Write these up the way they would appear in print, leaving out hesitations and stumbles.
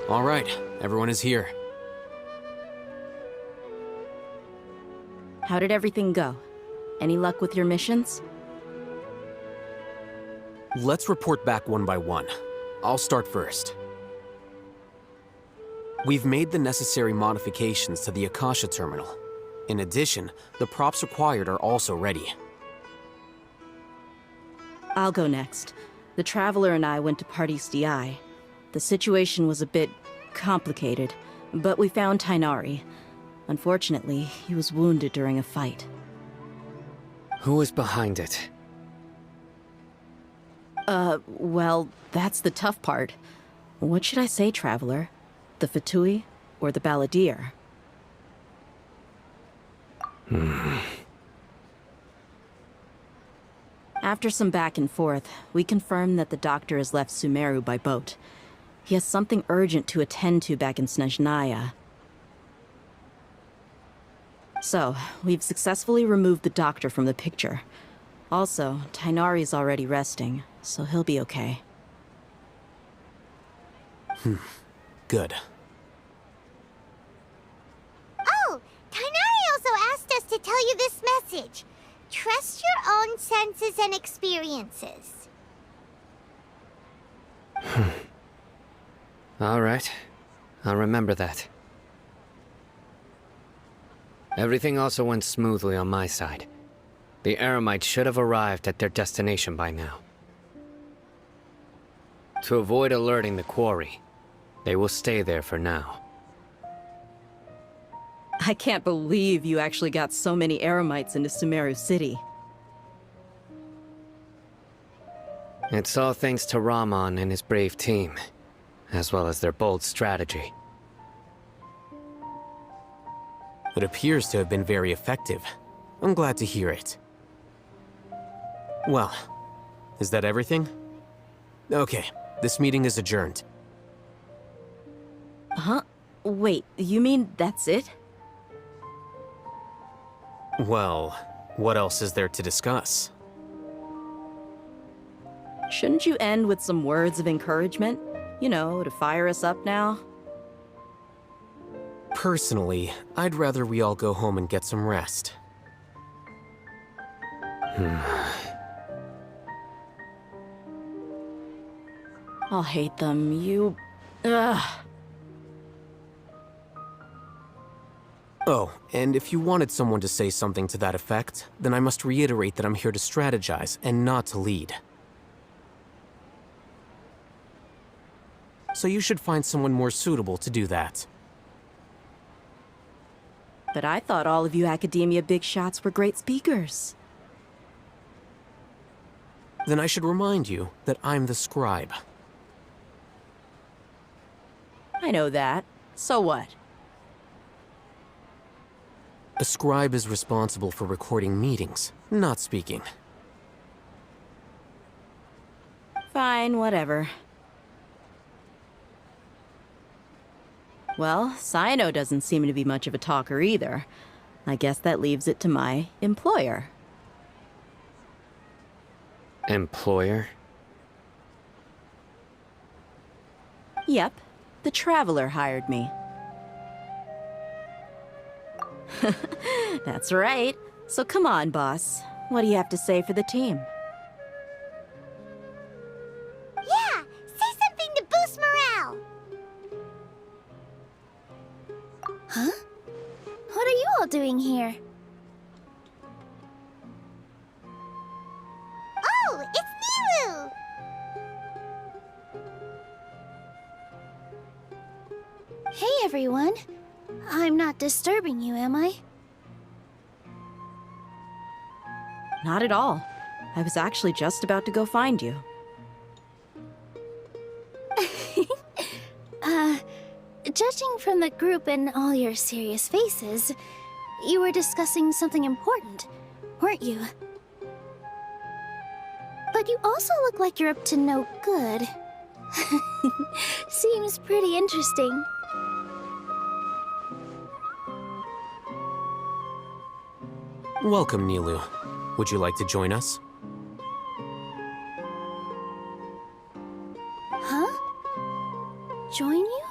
All right, everyone is here. How did everything go? Any luck with your missions? Let's report back one by one. I'll start first. We've made the necessary modifications to the Akasha terminal. In addition, the props required are also ready. I'll go next. The Traveler and I went to padisarah. The situation was a bit complicated, but we found Tighnari. Unfortunately, he was wounded during a fight. Who is behind it? Well, that's the tough part. What should I say, Traveler? The fatui or the baladeer? After some back and forth, we confirmed that the doctor has left Sumeru by boat. He has something urgent to attend to back in Snezhnaya. So, we've successfully removed the doctor from the picture. Also, Tighnari's already resting, so he'll be okay. Good. Oh, Tighnari also asked us to tell you this message. Trust your own senses and experiences. All right. I'll remember that. Everything also went smoothly on my side. The Eremites should have arrived at their destination by now. To avoid alerting the quarry, they will stay there for now. I can't believe you actually got so many Eremites into Sumeru City. It's all thanks to Rahman and his brave team, as well as their bold strategy. It appears to have been very effective. I'm glad to hear it. Well, is that everything? Okay, this meeting is adjourned. Huh? Wait, you mean that's it? Well, what else is there to discuss? Shouldn't you end with some words of encouragement? You know, to fire us up now? Personally, I'd rather we all go home and get some rest. Alhaitham, you... Ugh. Oh, and if you wanted someone to say something to that effect, then I must reiterate that I'm here to strategize and not to lead. So you should find someone more suitable to do that. But I thought all of you Akademiya big shots were great speakers. Then I should remind you that I'm the scribe. I know that. So what? A scribe is responsible for recording meetings, not speaking. Fine, whatever. Well, Cyno doesn't seem to be much of a talker either. I guess that leaves it to my employer. Employer? Yep, the Traveler hired me. That's right. So come on, boss. What do you have to say for the team? Yeah, say something to boost morale. Huh? What are you all doing here? Oh, it's Nilou! Hey, everyone. I'm not disturbing you, am I? Not at all. I was actually just about to go find you. Judging from the group and all your serious faces, you were discussing something important, weren't you? But you also look like you're up to no good. Seems pretty interesting. Welcome, Nilou. Would you like to join us? Huh? Join you?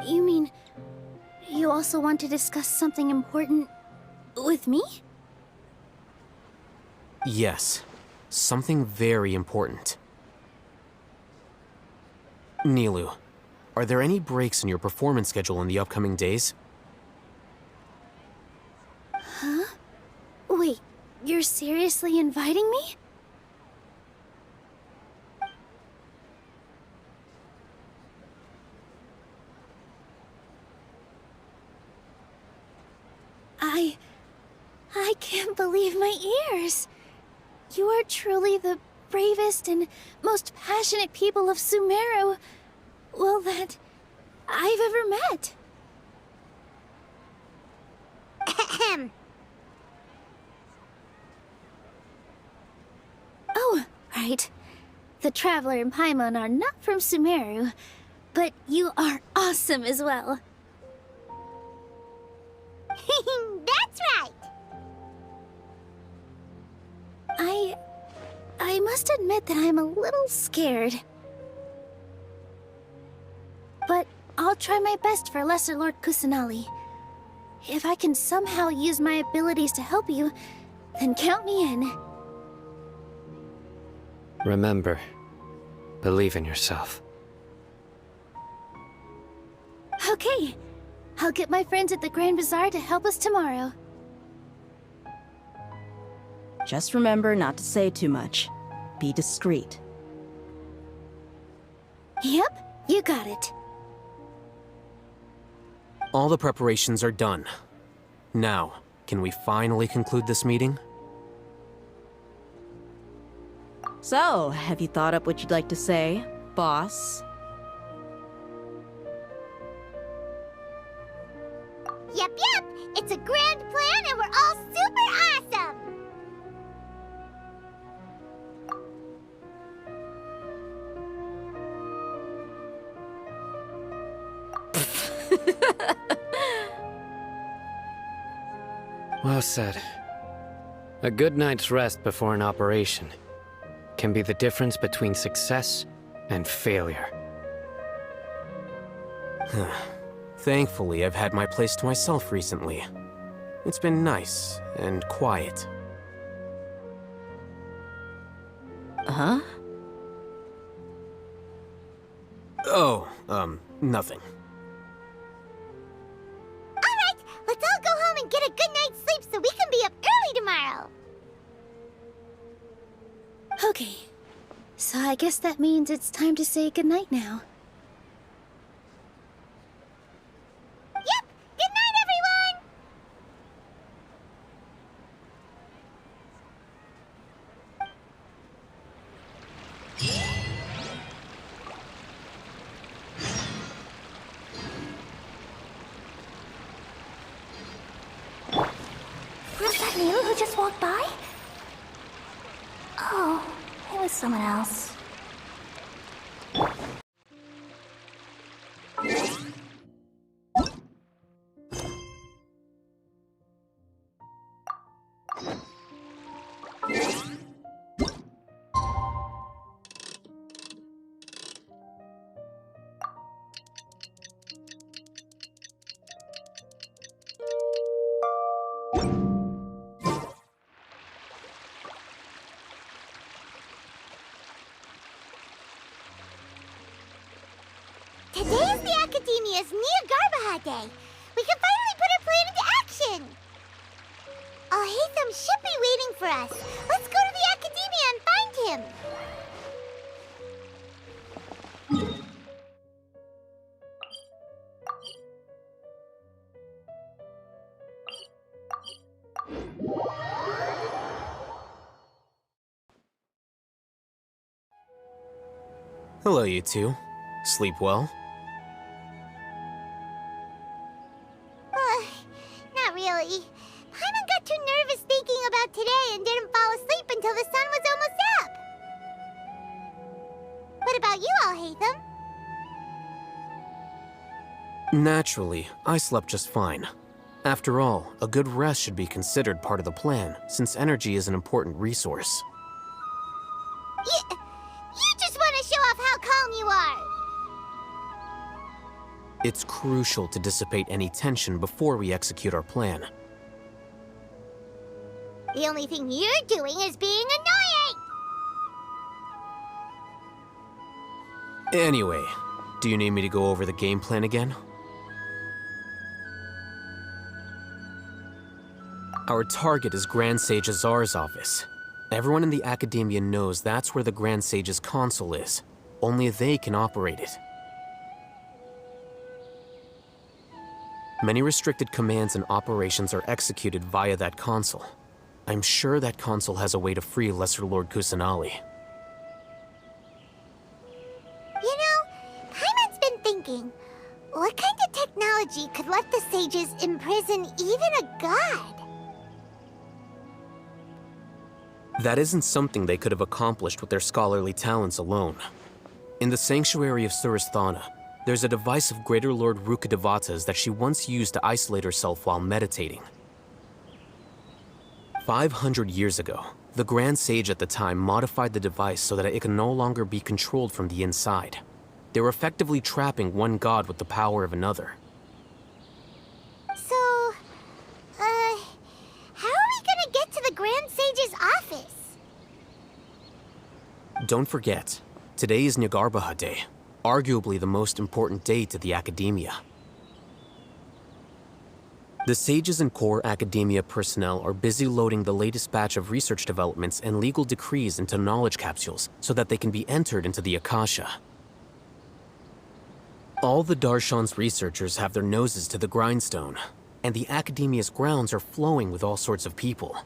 You mean, you also want to discuss something important with me? Yes. Something very important. Nilou, are there any breaks in your performance schedule in the upcoming days? Huh? Wait, you're seriously inviting me? I can't believe my ears. You are truly the bravest and most passionate people of Sumeru, well, that I've ever met. Oh, right. The Traveler and Paimon are not from Sumeru, but you are awesome as well. That's right! I must admit that I'm a little scared. But I'll try my best for Lesser Lord Kusanali. If I can somehow use my abilities to help you, then count me in. Remember, believe in yourself. Okay. I'll get my friends at the Grand Bazaar to help us tomorrow. Just remember not to say too much. Be discreet. Yep, you got it. All the preparations are done. Now, can we finally conclude this meeting? So, have you thought up what you'd like to say, boss? Yep. It's a grand plan and we're all super awesome! Well said. A good night's rest before an operation can be the difference between success and failure. Thankfully, I've had my place to myself recently. It's been nice and quiet. Huh? Oh, nothing. Alright, let's all go home and get a good night's sleep so we can be up early tomorrow! Okay. So I guess that means it's time to say goodnight now. Yep! Good night, everyone! Was that Nilou who just walked by? Oh, it was someone else. Today is the Akademiya's Jnagarbha day. We can finally put our plan into action. Alhaitham should be waiting for us. Let's go to the Akademiya and find him. Hello, you two. Sleep well? Not really. Paimon got too nervous thinking about today and didn't fall asleep until the sun was almost up. What about you, Alhaitham? Naturally, I slept just fine. After all, a good rest should be considered part of the plan, since energy is an important resource. You just want to show off how calm you are! It's crucial to dissipate any tension before we execute our plan. The only thing you're doing is being annoying! Anyway, do you need me to go over the game plan again? Our target is Grand Sage Azar's office. Everyone in the Akademiya knows that's where the Grand Sage's console is. Only they can operate it. Many restricted commands and operations are executed via that console. I'm sure that console has a way to free Lesser Lord Kusanali. You know, Paimon's been thinking, what kind of technology could let the sages imprison even a god? That isn't something they could have accomplished with their scholarly talents alone. In the sanctuary of Surasthana, there's a device of Greater Lord Rukkhadevata's that she once used to isolate herself while meditating. 500 years ago, the Grand Sage at the time modified the device so that it can no longer be controlled from the inside. They were effectively trapping one god with the power of another. So, how are we gonna get to the Grand Sage's office? Don't forget, today is Jnagarbha Day, arguably the most important day to the Akademiya. The sages and core Akademiya personnel are busy loading the latest batch of research developments and legal decrees into knowledge capsules so that they can be entered into the Akasha. All the Darshan's researchers have their noses to the grindstone, and the Akademiya's grounds are flowing with all sorts of people.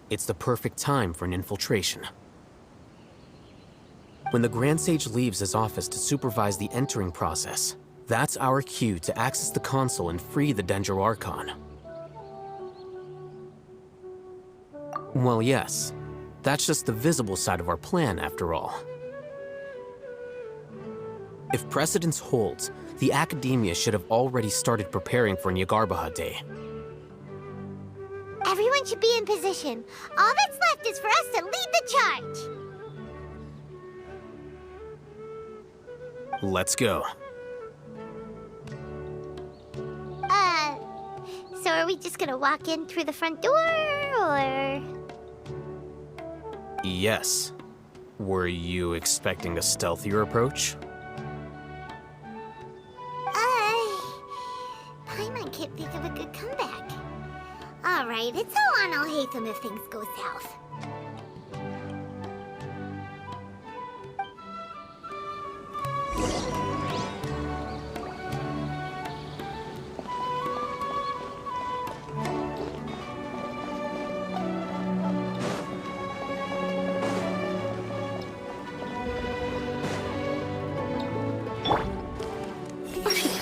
It's the perfect time for an infiltration. When the Grand Sage leaves his office to supervise the entering process, that's our cue to access the console and free the Sumeru Archon. Well, yes. That's just the visible side of our plan, after all. If precedence holds, the Akademiya should have already started preparing for Jnagarbha Day. Everyone should be in position. All that's left is for us to lead the charge. Let's go. So are we just gonna walk in through the front door, or...? Yes. Were you expecting a stealthier approach? Paimon can't think of a good comeback. Alright, it's all on Alhaitham if things go south.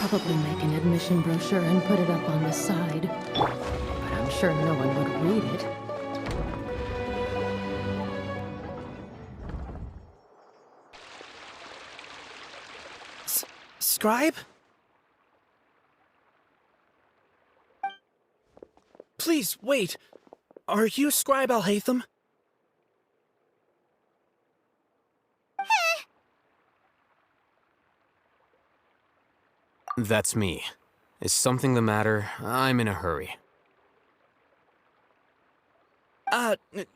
Probably make an admission brochure and put it up on the side. But I'm sure no one would read it. Scribe? Please, wait. Are you Scribe Alhaitham? That's me. Is something the matter? I'm in a hurry.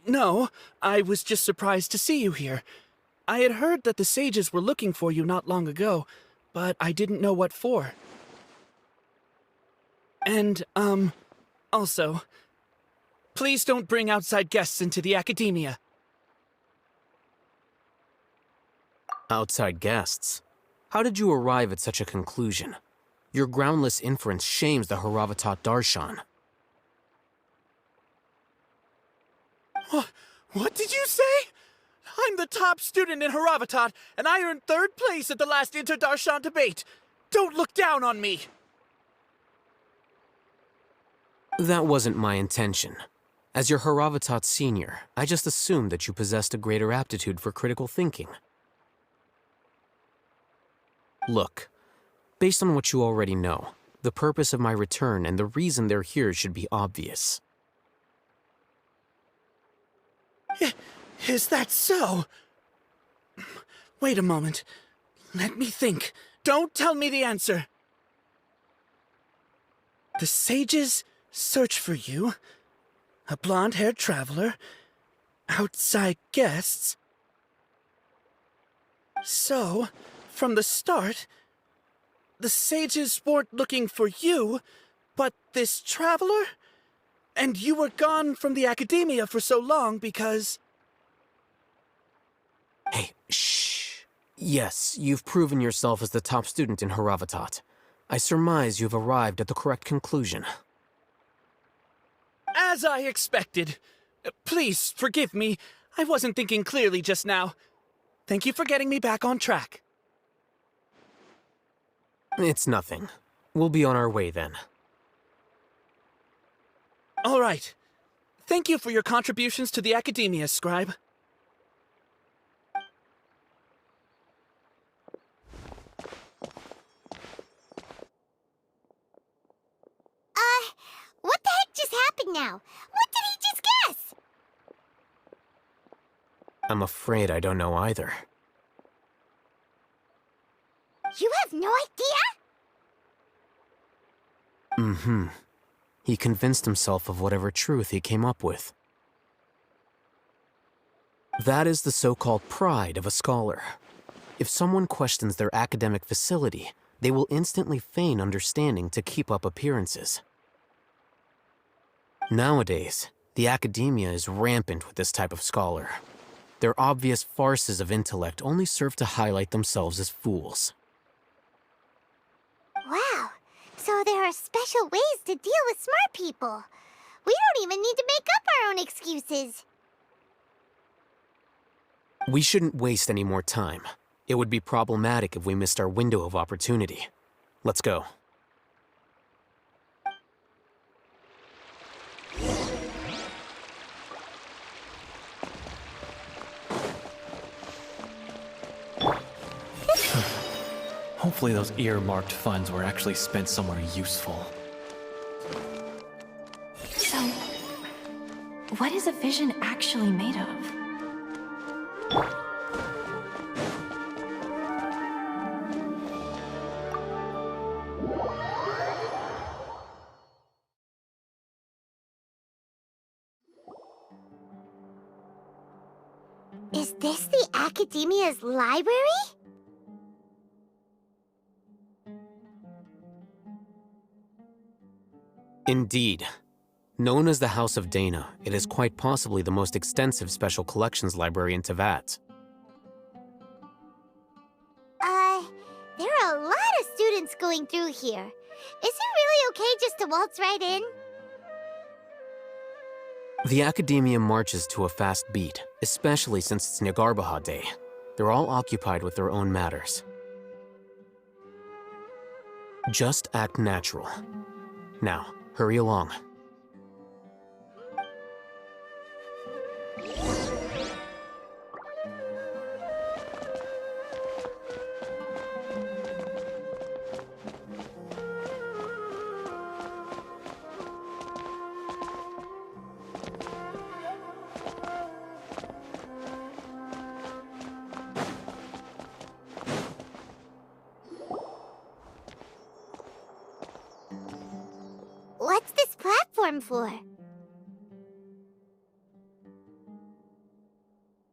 No. I was just surprised to see you here. I had heard that the sages were looking for you not long ago, but I didn't know what for. And, also, please don't bring outside guests into the Akademiya. Outside guests? How did you arrive at such a conclusion? Your groundless inference shames the Haravatat Darshan. What did you say? I'm the top student in Haravatat, and I earned 3rd place at the last Interdarshan debate. Don't look down on me! That wasn't my intention. As your Haravatat senior, I just assumed that you possessed a greater aptitude for critical thinking. Look, based on what you already know, the purpose of my return and the reason they're here should be obvious. Is that so? Wait a moment. Let me think. Don't tell me the answer. The sages search for you. A blonde-haired traveler. Outside guests. So, from the start, the sages weren't looking for you, but this traveler? And you were gone from the Akademiya for so long because... Hey, shh. Yes, you've proven yourself as the top student in Haravatat. I surmise you've arrived at the correct conclusion. As I expected. Please, forgive me. I wasn't thinking clearly just now. Thank you for getting me back on track. It's nothing. We'll be on our way then. All right. Thank you for your contributions to the Akademiya, Scribe. What the heck just happened now? What did he just guess? I'm afraid I don't know either. You have no idea? Mm-hmm. He convinced himself of whatever truth he came up with. That is the so-called pride of a scholar. If someone questions their academic facility, they will instantly feign understanding to keep up appearances. Nowadays, the Akademiya is rampant with this type of scholar. Their obvious farces of intellect only serve to highlight themselves as fools. Wow, so there are special ways to deal with smart people. We don't even need to make up our own excuses. We shouldn't waste any more time. It would be problematic if we missed our window of opportunity. Let's go. Hopefully those earmarked funds were actually spent somewhere useful. So, what is a vision actually made of? Is this the Akademiya's library? Indeed. Known as the House of Dana, it is quite possibly the most extensive special collections library in Teyvat. There are a lot of students going through here. Is it really okay just to waltz right in? The Akademiya marches to a fast beat, especially since it's Jnagarbha Day. They're all occupied with their own matters. Just act natural. Now, hurry along. What's this platform for?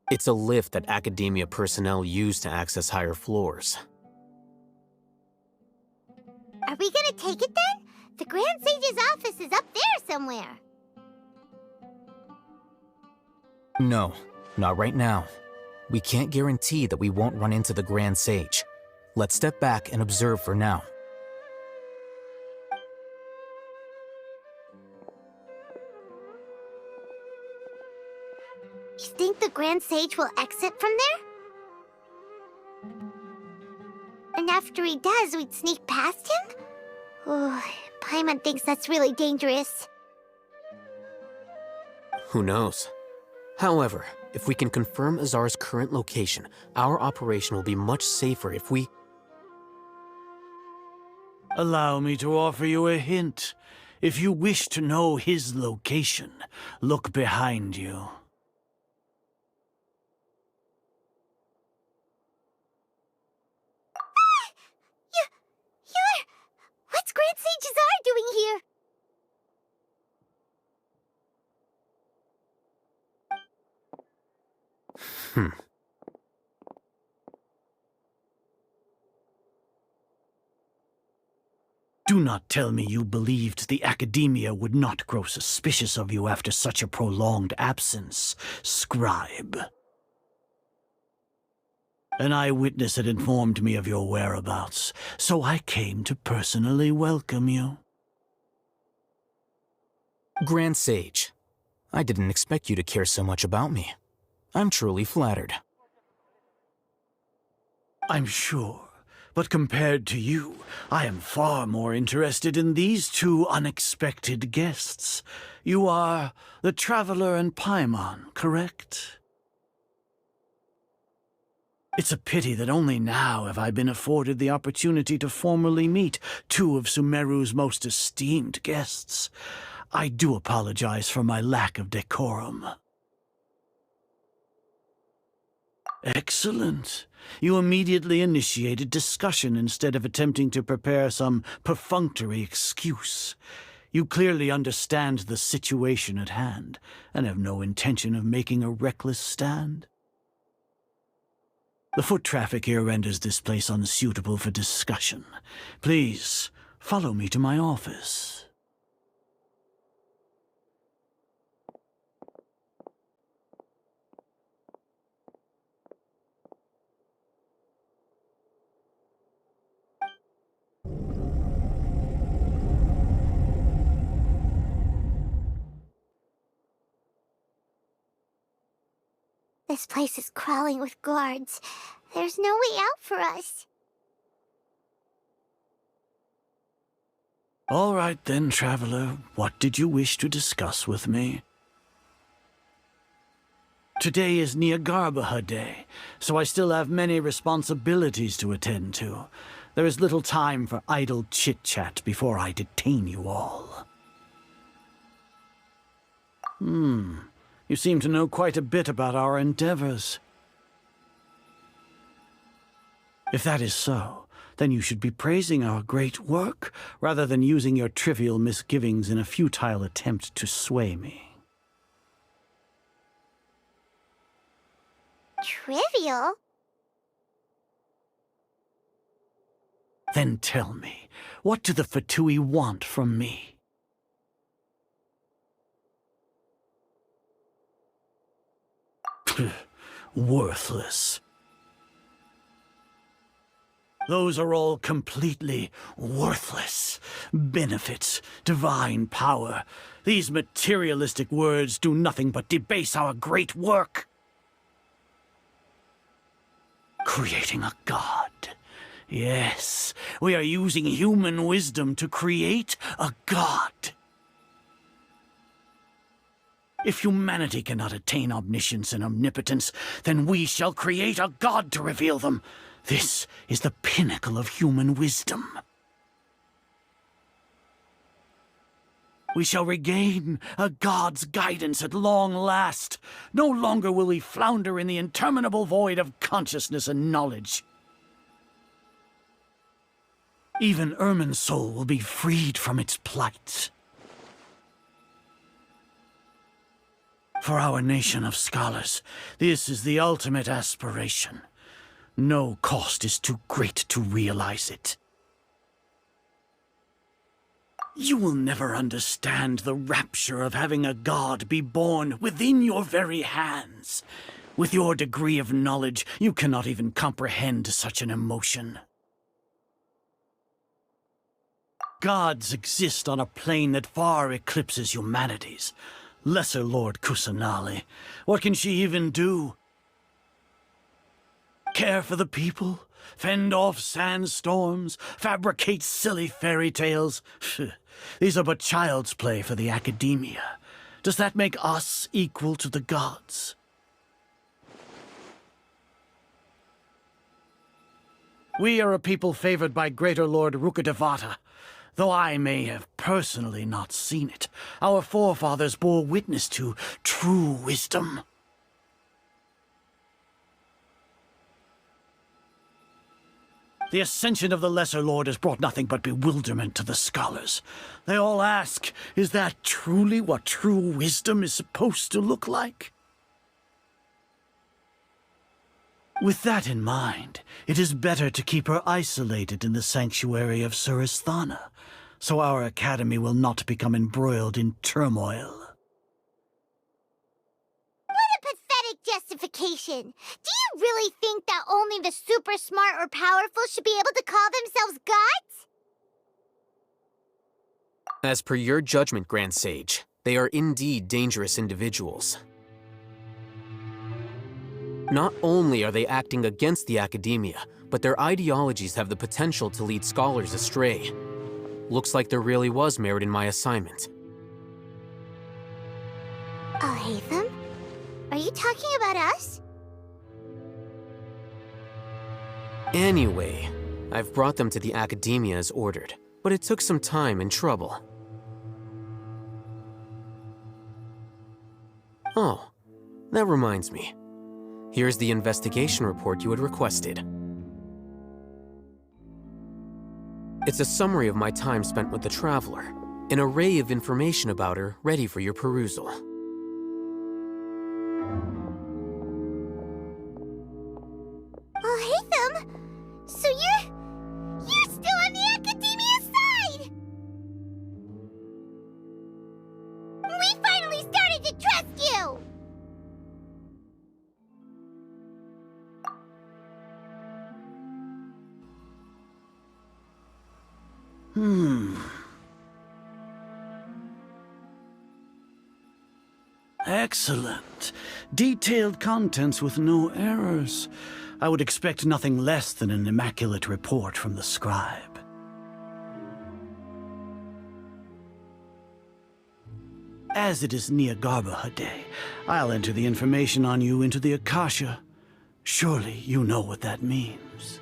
It's a lift that Akademiya personnel use to access higher floors. Are we gonna take it then? The Grand Sage's office is up there somewhere. No, not right now. We can't guarantee that we won't run into the Grand Sage. Let's step back and observe for now. You think the Grand Sage will exit from there? And after he does, we'd sneak past him? Oh, Paimon thinks that's really dangerous. Who knows? However, if we can confirm Azar's current location, our operation will be much safer if we... Allow me to offer you a hint. If you wish to know his location, look behind you. What's Grand Sage Azar doing here? Do not tell me you believed the Akademiya would not grow suspicious of you after such a prolonged absence, scribe. An eyewitness had informed me of your whereabouts, so I came to personally welcome you. Grand Sage, I didn't expect you to care so much about me. I'm truly flattered. I'm sure. But compared to you, I am far more interested in these two unexpected guests. You are the Traveler and Paimon, correct? It's a pity that only now have I been afforded the opportunity to formally meet two of Sumeru's most esteemed guests. I do apologize for my lack of decorum. Excellent. You immediately initiated discussion instead of attempting to prepare some perfunctory excuse. You clearly understand the situation at hand, and have no intention of making a reckless stand. The foot traffic here renders this place unsuitable for discussion. Please, follow me to my office. This place is crawling with guards. There's no way out for us. All right then, Traveler. What did you wish to discuss with me? Today is Jnagarbha Day, so I still have many responsibilities to attend to. There is little time for idle chit-chat before I detain you all. You seem to know quite a bit about our endeavors. If that is so, then you should be praising our great work, rather than using your trivial misgivings in a futile attempt to sway me. Trivial? Then tell me, what do the fatui want from me? Worthless. Those are all completely worthless. Benefits, divine power. These materialistic words do nothing but debase our great work. Creating a god. Yes, we are using human wisdom to create a god. If humanity cannot attain omniscience and omnipotence, then we shall create a god to reveal them. This is the pinnacle of human wisdom. We shall regain a god's guidance at long last. No longer will we flounder in the interminable void of consciousness and knowledge. Even Irminsul will be freed from its plight. For our nation of scholars, this is the ultimate aspiration. No cost is too great to realize it. You will never understand the rapture of having a god be born within your very hands. With your degree of knowledge, you cannot even comprehend such an emotion. Gods exist on a plane that far eclipses humanity's. Lesser Lord Kusanali. What can she even do? Care for the people? Fend off sandstorms? Fabricate silly fairy tales? These are but child's play for the Akademiya. Does that make us equal to the gods? We are a people favored by Greater Lord Rukkhadevata. Though I may have personally not seen it, our forefathers bore witness to true wisdom. The ascension of the Lesser Lord has brought nothing but bewilderment to the scholars. They all ask, is that truly what true wisdom is supposed to look like? With that in mind, it is better to keep her isolated in the sanctuary of Suristhana, so our academy will not become embroiled in turmoil. What a pathetic justification! Do you really think that only the super smart or powerful should be able to call themselves gods? As per your judgment, Grand Sage, they are indeed dangerous individuals. Not only are they acting against the Akademiya, but their ideologies have the potential to lead scholars astray. Looks like there really was merit in my assignment. Alhaitham? Are you talking about us? Anyway, I've brought them to the Akademiya as ordered, but it took some time and trouble. Oh, that reminds me. Here's the investigation report you had requested. It's a summary of my time spent with the Traveler, an array of information about her ready for your perusal. Alhaitham? So you're still on the Akademiya side! We finally started to trust you! Excellent. Detailed contents with no errors. I would expect nothing less than an immaculate report from the scribe. As it is Jnagarbha Day, I'll enter the information on you into the Akasha. Surely you know what that means.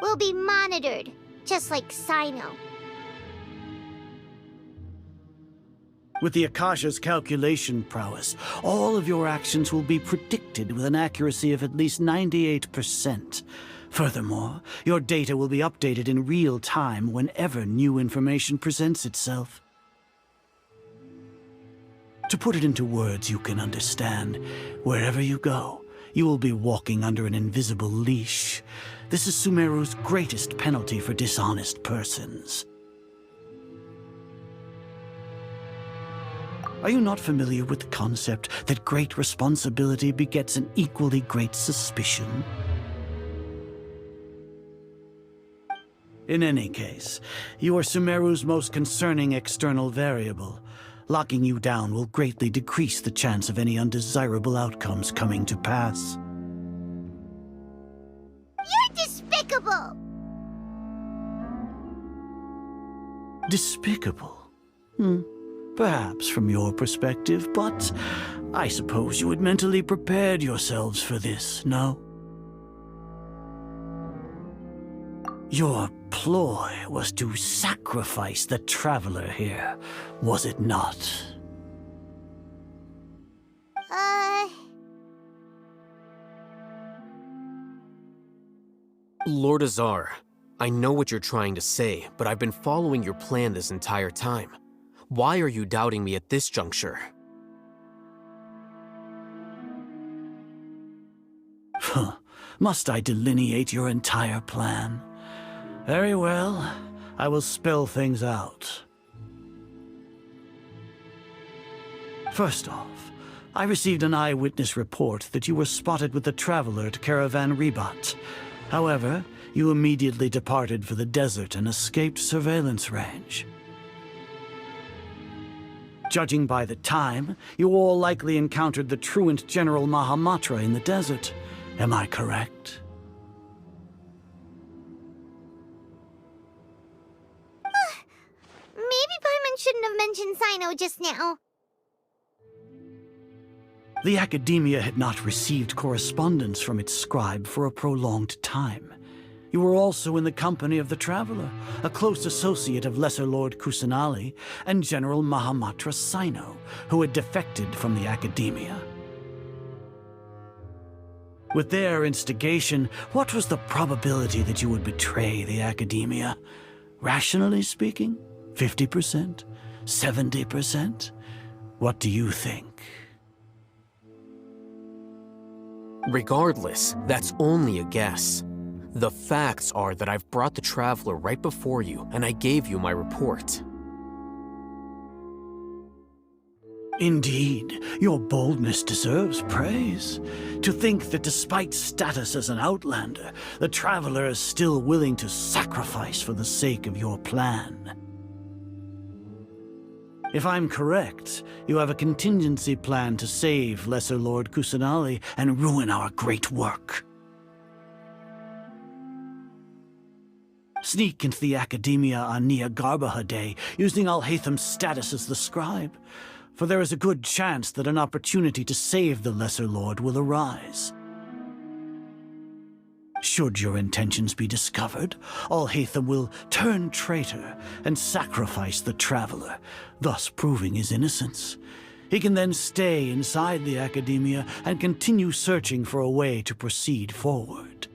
We'll be monitored, just like cyno. With the Akasha's calculation prowess, all of your actions will be predicted with an accuracy of at least 98%. Furthermore, your data will be updated in real time whenever new information presents itself. To put it into words you can understand, wherever you go, you will be walking under an invisible leash. This is Sumeru's greatest penalty for dishonest persons. Are you not familiar with the concept that great responsibility begets an equally great suspicion? In any case, you are Sumeru's most concerning external variable. Locking you down will greatly decrease the chance of any undesirable outcomes coming to pass. You're despicable! Despicable? Perhaps from your perspective, but I suppose you had mentally prepared yourselves for this, no? Your ploy was to sacrifice the Traveler here, was it not? Lord Azar, I know what you're trying to say, but I've been following your plan this entire time. Why are you doubting me at this juncture? Must I delineate your entire plan? Very well, I will spell things out. First off, I received an eyewitness report that you were spotted with the Traveler at Caravan Ribat. However, you immediately departed for the desert and escaped surveillance range. Judging by the time, you all likely encountered the truant General Mahamatra in the desert. Am I correct? Maybe Paimon shouldn't have mentioned Cyno just now. The Akademiya had not received correspondence from its scribe for a prolonged time. You were also in the company of the Traveler, a close associate of Lesser Lord Kusanali and General Mahamatra Cyno, who had defected from the Akademiya. With their instigation, what was the probability that you would betray the Akademiya? Rationally speaking, 50%? 70%? What do you think? Regardless, that's only a guess. The facts are that I've brought the Traveler right before you, and I gave you my report. Indeed, your boldness deserves praise. To think that despite status as an outlander, the Traveler is still willing to sacrifice for the sake of your plan. If I'm correct, you have a contingency plan to save Lesser Lord Kusanali and ruin our great work. Sneak into the Akademiya on Jnagarbha Day, using Alhaitham's status as the scribe, for there is a good chance that an opportunity to save the Lesser Lord will arise. Should your intentions be discovered, Alhaitham will turn traitor and sacrifice the Traveler, thus proving his innocence. He can then stay inside the Akademiya and continue searching for a way to proceed forward.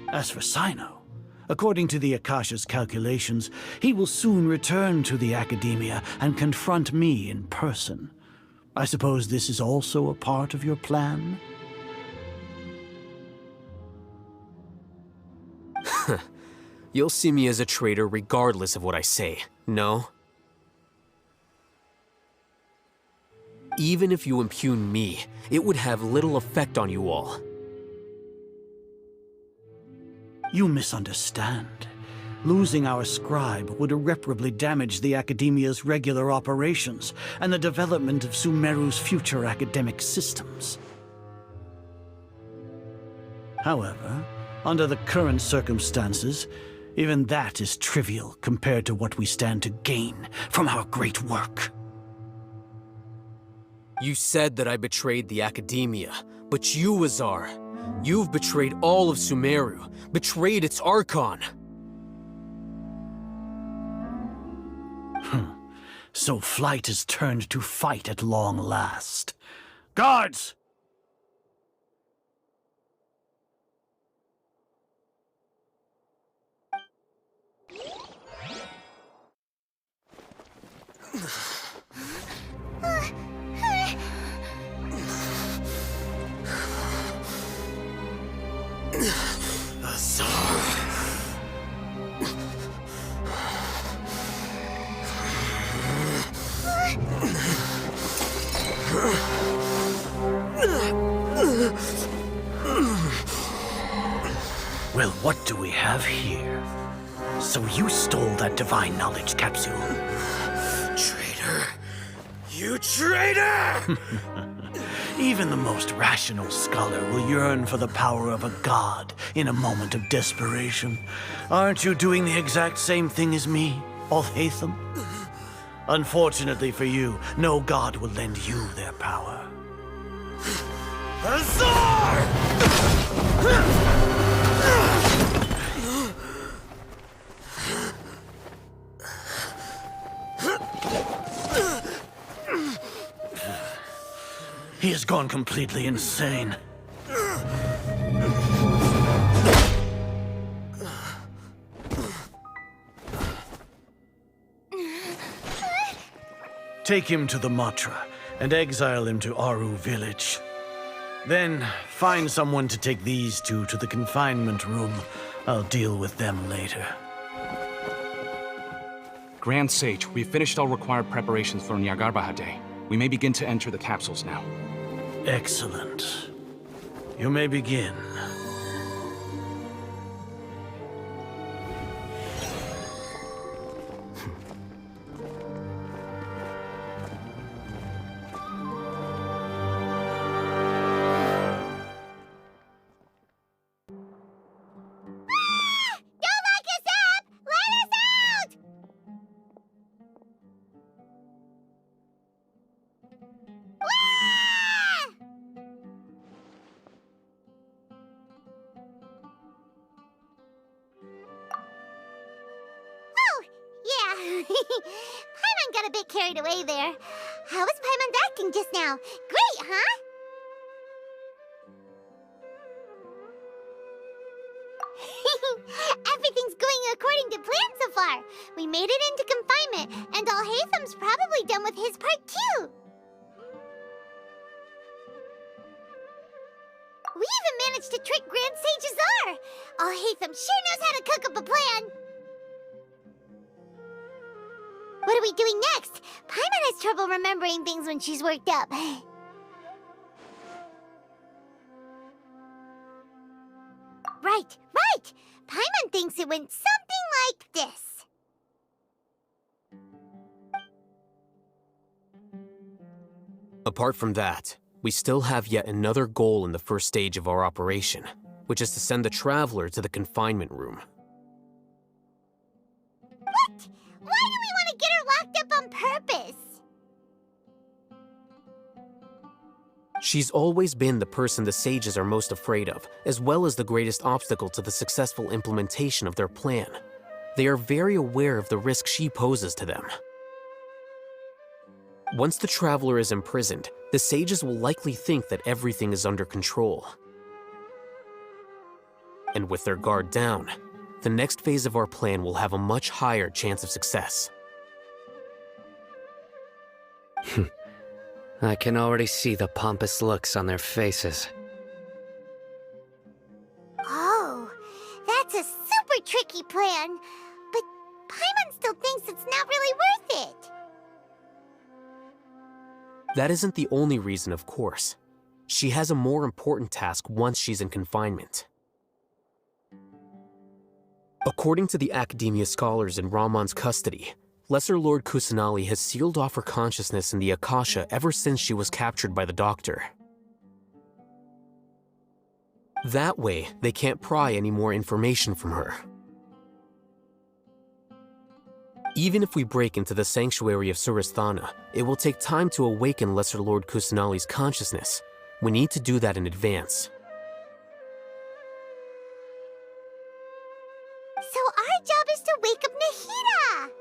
As for Cyno, according to the Akasha's calculations, he will soon return to the Akademiya and confront me in person. I suppose this is also a part of your plan? You'll see me as a traitor regardless of what I say, no? Even if you impugn me, it would have little effect on you all. You misunderstand. Losing our scribe would irreparably damage the Akademiya's regular operations and the development of Sumeru's future academic systems. However, under the current circumstances, even that is trivial compared to what we stand to gain from our great work. You said that I betrayed the Akademiya, but you, Azar, you've betrayed all of Sumeru, betrayed its Archon. So flight has turned to fight at long last. Guards! Well, what do we have here? So you stole that divine knowledge capsule. Traitor! You traitor! Even the most rational scholar will yearn for the power of a god in a moment of desperation. Aren't you doing the exact same thing as me, Alhaitham? Unfortunately for you, no god will lend you their power. Azar! He has gone completely insane. Take him to the Matra and exile him to Aru village. Then find someone to take these two to the confinement room. I'll deal with them later. Grand Sage, we've finished all required preparations for Jnagarbha Day. We may begin to enter the capsules now. Excellent. You may begin. Paimon got a bit carried away there. How was Paimon's acting just now? Great, huh? Everything's going according to plan so far. We made it into confinement, and Alhaitham's probably done with his part too. We even managed to trick Grand Sage Azar. Alhaitham sure knows how to cook up a plan. What are we doing next? Paimon has trouble remembering things when she's worked up. Right. Paimon thinks it went something like this. Apart from that, we still have yet another goal in the first stage of our operation, which is to send the Traveler to the confinement room. What? Why do we want to get her locked up on purpose? She's always been the person the sages are most afraid of, as well as the greatest obstacle to the successful implementation of their plan. They are very aware of the risk she poses to them. Once the Traveler is imprisoned, the sages will likely think that everything is under control. And with their guard down, the next phase of our plan will have a much higher chance of success. I can already see the pompous looks on their faces. Oh, that's a super tricky plan. But Paimon still thinks it's not really worth it. That isn't the only reason, of course. She has a more important task once she's in confinement. According to the Akademiya scholars in Ramon's custody, Lesser Lord Kusanali has sealed off her consciousness in the Akasha ever since she was captured by the Doctor. That way, they can't pry any more information from her. Even if we break into the sanctuary of Surasthana, it will take time to awaken Lesser Lord Kusanali's consciousness. We need to do that in advance. So our job is to wake up Nahida!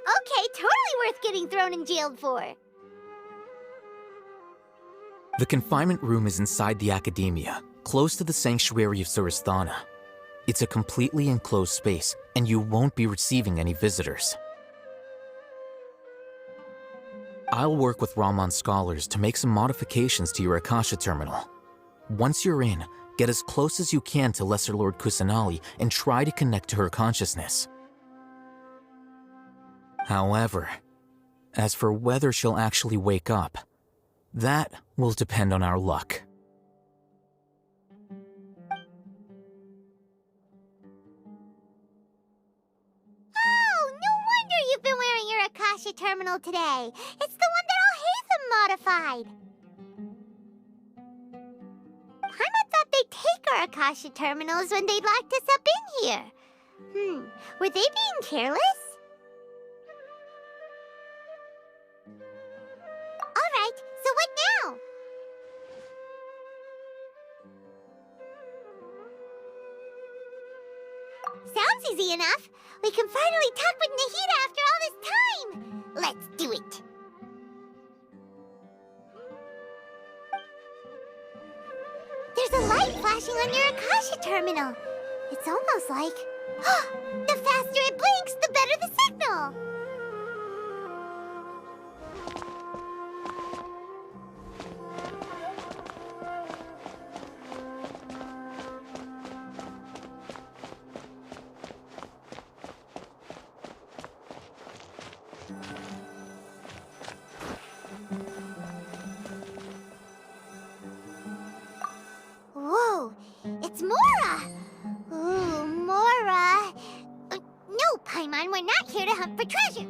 Okay, totally worth getting thrown in jail for. The confinement room is inside the Akademiya, close to the sanctuary of Surasthana. It's a completely enclosed space, and you won't be receiving any visitors. I'll work with Ramon's scholars to make some modifications to your Akasha terminal. Once you're in, get as close as you can to Lesser Lord Kusanali and try to connect to her consciousness. However, as for whether she'll actually wake up, that will depend on our luck. Oh, no wonder you've been wearing your Akasha terminal today. It's the one that Alhaitham modified. Paimon thought they'd take our Akasha terminals when they locked us up in here. Were they being careless? Alright, so what now? Sounds easy enough. We can finally talk with Nahida after all this time. Let's do it. There's a light flashing on your Akasha terminal. It's almost like... the faster it blinks, the better the signal. Whoa, it's Mora! Ooh, Mora! No, Paimon, we're not here to hunt for treasure.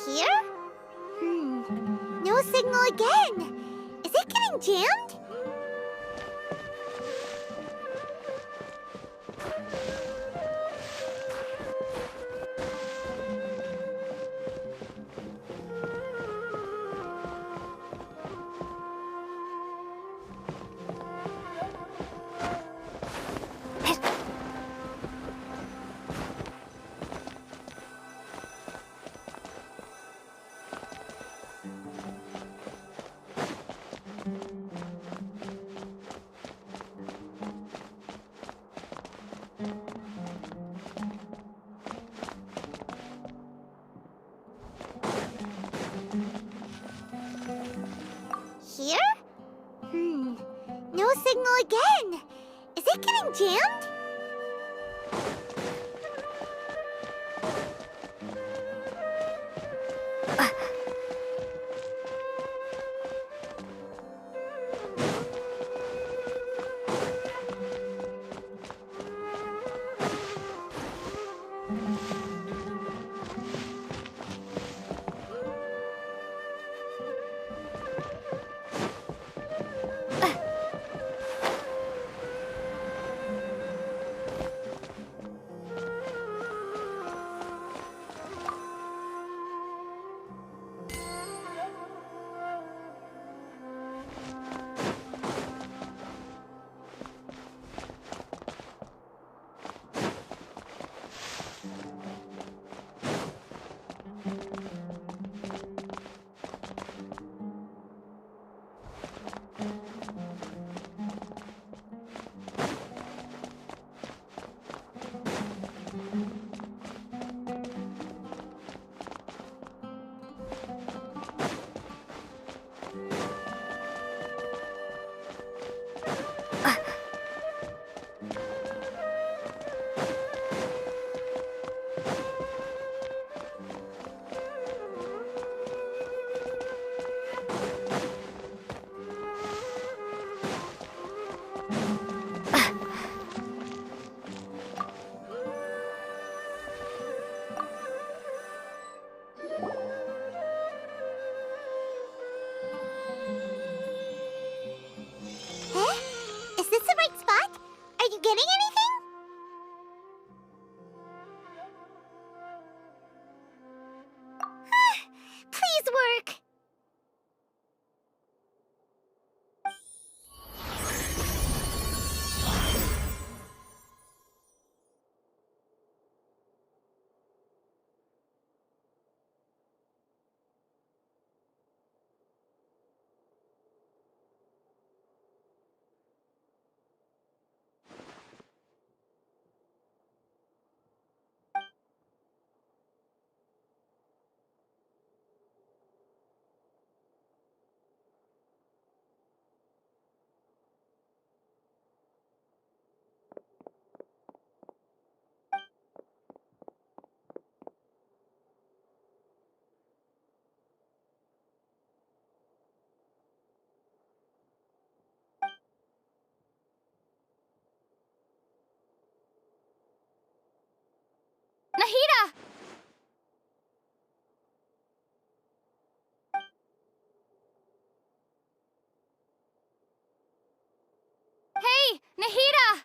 Here? No signal again. Is it getting jammed? again. Is it getting jammed? Nahida! Hey, Nahida!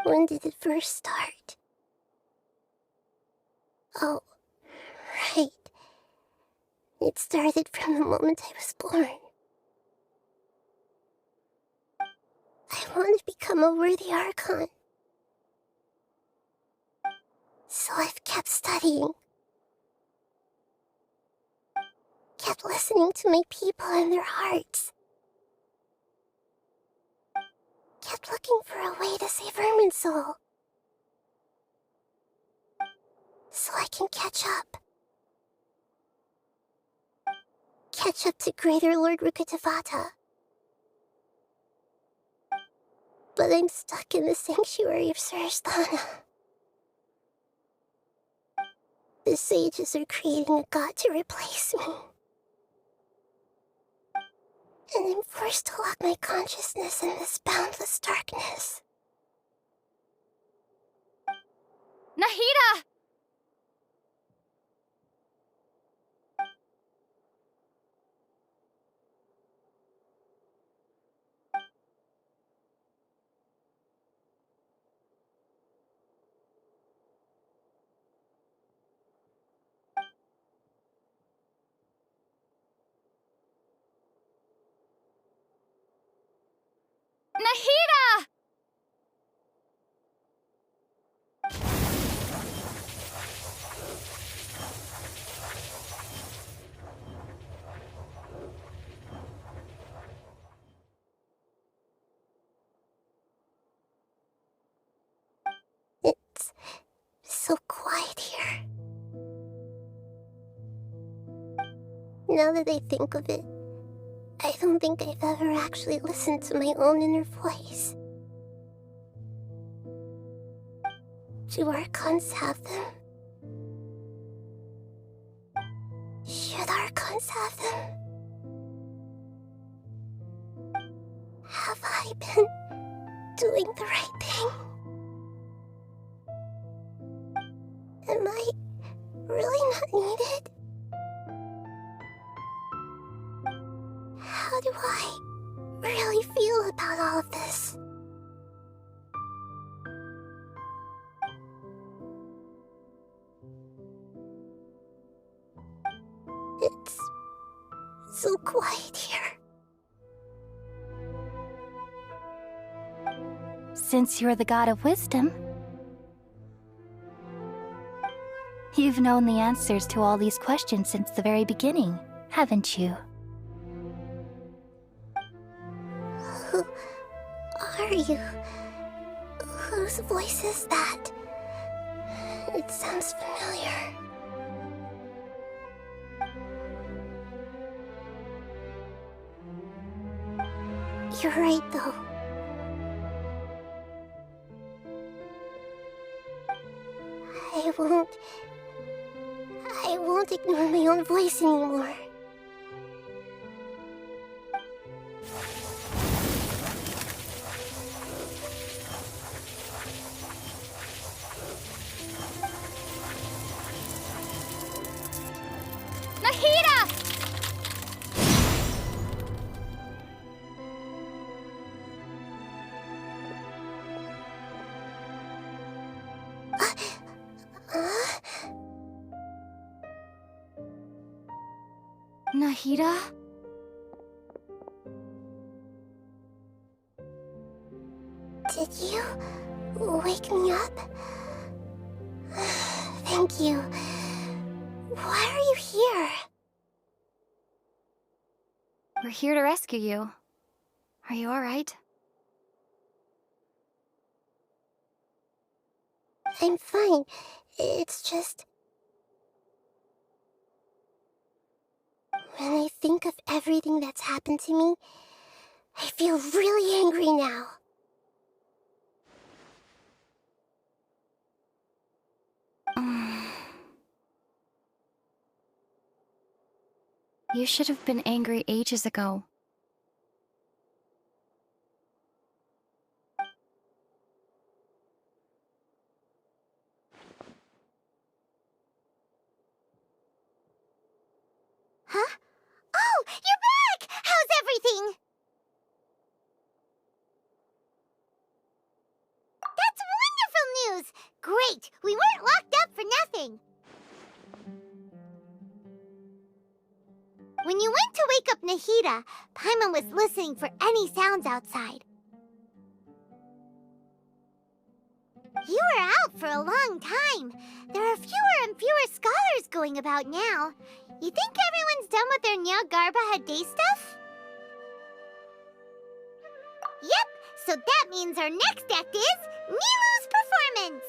When did it first start? Oh, right. It started from the moment I was born. I want to become a worthy Archon. So I've kept studying. Kept listening to my people and their hearts. Kept looking for a way to save Irminsul. So I can catch up. Catch up to Greater Lord Rukkhadevata. But I'm stuck in the sanctuary of Thana. The sages are creating a god to replace me. And I'm forced to lock my consciousness in this boundless darkness. Nahida! Nahida! Now that I think of it, I don't think I've ever actually listened to my own inner voice. Do Archons have them? Should Archons have them? Have I been doing the right thing? Am I really not needed? How do I really feel about all of this? It's so quiet here. Since you're the god of wisdom, you've known the answers to all these questions since the very beginning, haven't you? Who are you? Whose voice is that? It sounds familiar. You're right, though. I won't ignore my own voice anymore. Nahida! Nahida? Did you wake me up? Thank you. Why are you here? We're here to rescue you. Are you alright? I'm fine. It's just... when I think of everything that's happened to me, I feel really angry now. You should have been angry ages ago. Huh? Oh, you're back! How's everything? That's wonderful news! Great! We weren't locked up for nothing! When you went to wake up Nahida, Paimon was listening for any sounds outside. You were out for a long time. There are fewer and fewer scholars going about now. You think everyone's done with their Jnagarbha day stuff? Yep, so that means our next act is Nilou's performance!